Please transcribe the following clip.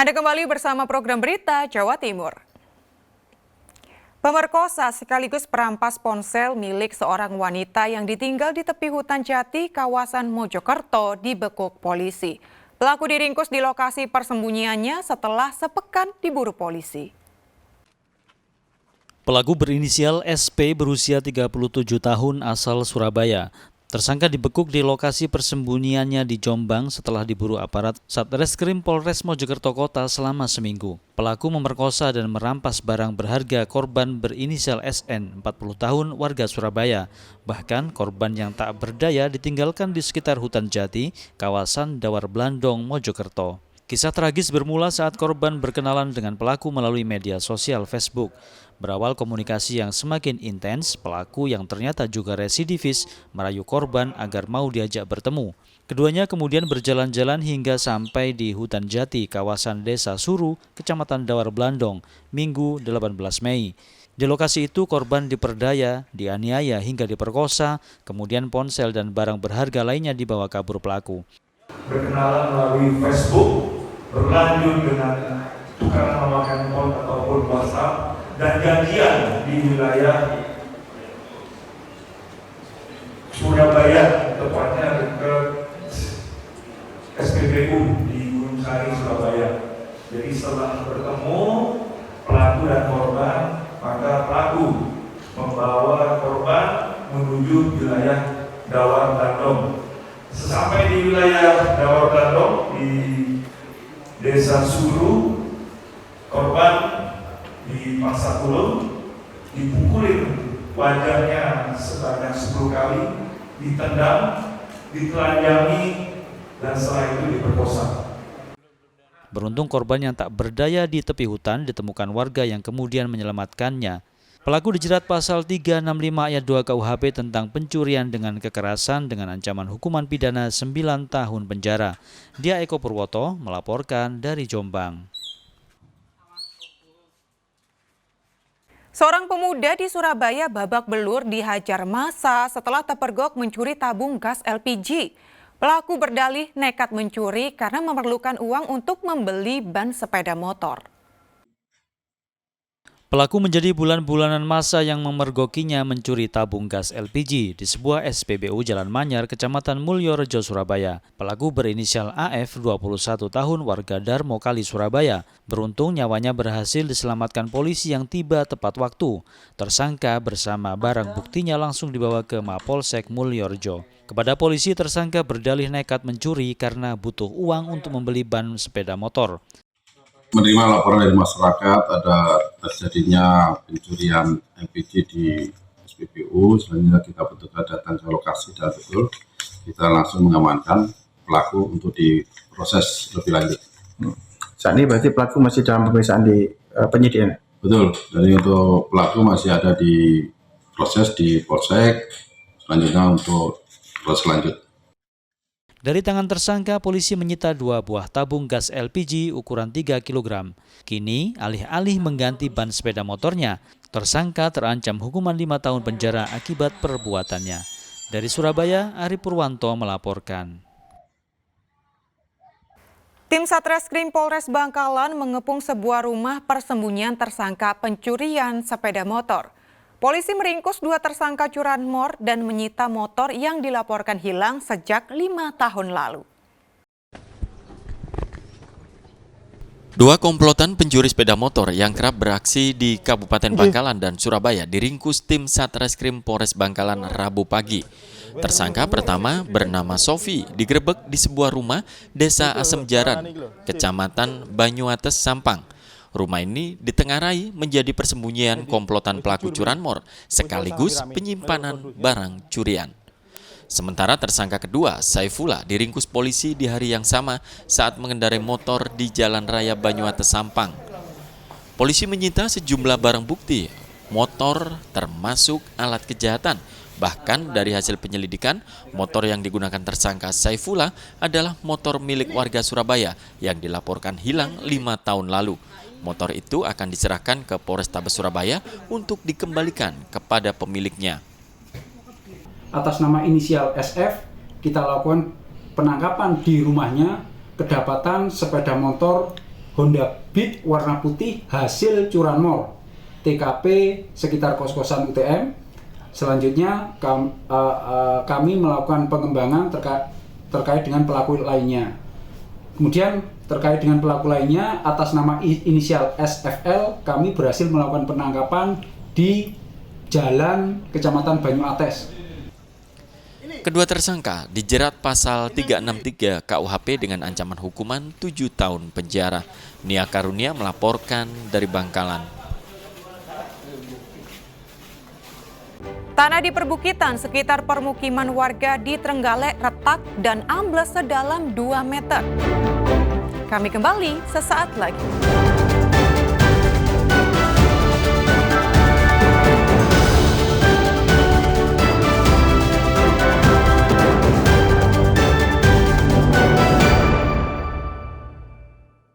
Anda kembali bersama program Berita Jawa Timur. Pemerkosa sekaligus perampas ponsel milik seorang wanita yang ditinggal di tepi hutan jati kawasan Mojokerto dibekuk polisi. Pelaku diringkus di lokasi persembunyiannya setelah sepekan diburu polisi. Pelaku berinisial SP berusia 37 tahun asal Surabaya. Tersangka dibekuk di lokasi persembunyiannya di Jombang setelah diburu aparat Satreskrim Polres Mojokerto Kota selama seminggu. Pelaku memerkosa dan merampas barang berharga korban berinisial SN, 40 tahun, warga Surabaya. Bahkan korban yang tak berdaya ditinggalkan di sekitar hutan jati, kawasan Dawar Blandong, Mojokerto. Kisah tragis bermula saat korban berkenalan dengan pelaku melalui media sosial Facebook. Berawal komunikasi yang semakin intens, pelaku yang ternyata juga residivis merayu korban agar mau diajak bertemu. Keduanya kemudian berjalan-jalan hingga sampai di hutan jati kawasan Desa Suru, Kecamatan Dawar Blandong, Minggu 18 Mei. Di lokasi itu korban diperdaya, dianiaya hingga diperkosa, kemudian ponsel dan barang berharga lainnya dibawa kabur pelaku. Berkenalan melalui Facebook, berlanjut dengan tukar nama handphone ataupun WhatsApp, dan janjian di wilayah Surabaya, tepatnya dekat SPBU di Gunung Sari, Surabaya. Jadi setelah bertemu pelaku dan korban, maka pelaku membawa korban menuju wilayah Dawar Blandong. Sesampai di wilayah Dawar Blandong di Desa Suru, korban dipaksa turun, dipukulin wajahnya sebanyak 10 kali, ditendang, ditelanjangi, dan setelah itu diperkosa. Beruntung korban yang tak berdaya di tepi hutan ditemukan warga yang kemudian menyelamatkannya. Pelaku dijerat pasal 365 ayat 2 KUHP tentang pencurian dengan kekerasan dengan ancaman hukuman pidana 9 tahun penjara. Dia Eko Purwoto melaporkan dari Jombang. Seorang pemuda di Surabaya babak belur dihajar massa setelah terpergok mencuri tabung gas LPG. Pelaku berdalih nekat mencuri karena memerlukan uang untuk membeli ban sepeda motor. Pelaku menjadi bulan-bulanan massa yang memergokinya mencuri tabung gas LPG di sebuah SPBU Jalan Manyar, Kecamatan Mulyorejo, Surabaya. Pelaku berinisial AF, 21 tahun, warga Darmo Kali, Surabaya. Beruntung nyawanya berhasil diselamatkan polisi yang tiba tepat waktu. Tersangka bersama barang buktinya langsung dibawa ke Mapolsek Mulyorejo. Kepada polisi, tersangka berdalih nekat mencuri karena butuh uang untuk membeli ban sepeda motor. Menerima laporan dari masyarakat ada terjadinya pencurian LPG di SPBU. Selanjutnya kita petugas datang ke lokasi dan betul kita langsung mengamankan pelaku untuk diproses lebih lanjut. Saat ini berarti pelaku masih dalam pemeriksaan di penyidikan? Betul, jadi untuk pelaku masih ada di proses di Polsek, selanjutnya untuk proses lanjut. Dari tangan tersangka, polisi menyita 2 buah tabung gas LPG ukuran 3 kg. Kini, alih-alih mengganti ban sepeda motornya, tersangka terancam hukuman 5 tahun penjara akibat perbuatannya. Dari Surabaya, Ari Purwanto melaporkan. Tim Satreskrim Polres Bangkalan mengepung sebuah rumah persembunyian tersangka pencurian sepeda motor. Polisi meringkus 2 tersangka curanmor dan menyita motor yang dilaporkan hilang sejak 5 tahun lalu. 2 komplotan pencuri sepeda motor yang kerap beraksi di Kabupaten Bangkalan dan Surabaya diringkus tim Satreskrim Polres Bangkalan Rabu pagi. Tersangka pertama bernama Sofi digerebek di sebuah rumah Desa Asem Jaran, Kecamatan Banyuates, Sampang. Rumah ini ditengarai menjadi persembunyian komplotan pelaku curanmor sekaligus penyimpanan barang curian. Sementara tersangka kedua, Saifullah, diringkus polisi di hari yang sama saat mengendarai motor di Jalan Raya Banyuates, Sampang. Polisi menyita sejumlah barang bukti, motor termasuk alat kejahatan. Bahkan dari hasil penyelidikan, motor yang digunakan tersangka Saifullah adalah motor milik warga Surabaya yang dilaporkan hilang 5 tahun lalu. Motor itu akan diserahkan ke Polrestabes Surabaya untuk dikembalikan kepada pemiliknya. Atas nama inisial SF, kita lakukan penangkapan di rumahnya, kedapatan sepeda motor Honda Beat warna putih hasil curanmor. TKP sekitar kos-kosan UTM. Selanjutnya kami melakukan pengembangan terkait dengan pelaku lainnya. Kemudian terkait dengan pelaku lainnya atas nama inisial SFL, kami berhasil melakukan penangkapan di Jalan Kecamatan Banyu Ates. Kedua tersangka dijerat pasal 363 KUHP dengan ancaman hukuman 7 tahun penjara. Nia Karunia melaporkan dari Bangkalan. Tanah di perbukitan sekitar permukiman warga di Trenggalek retak dan ambles sedalam 2 meter. Kami kembali sesaat lagi.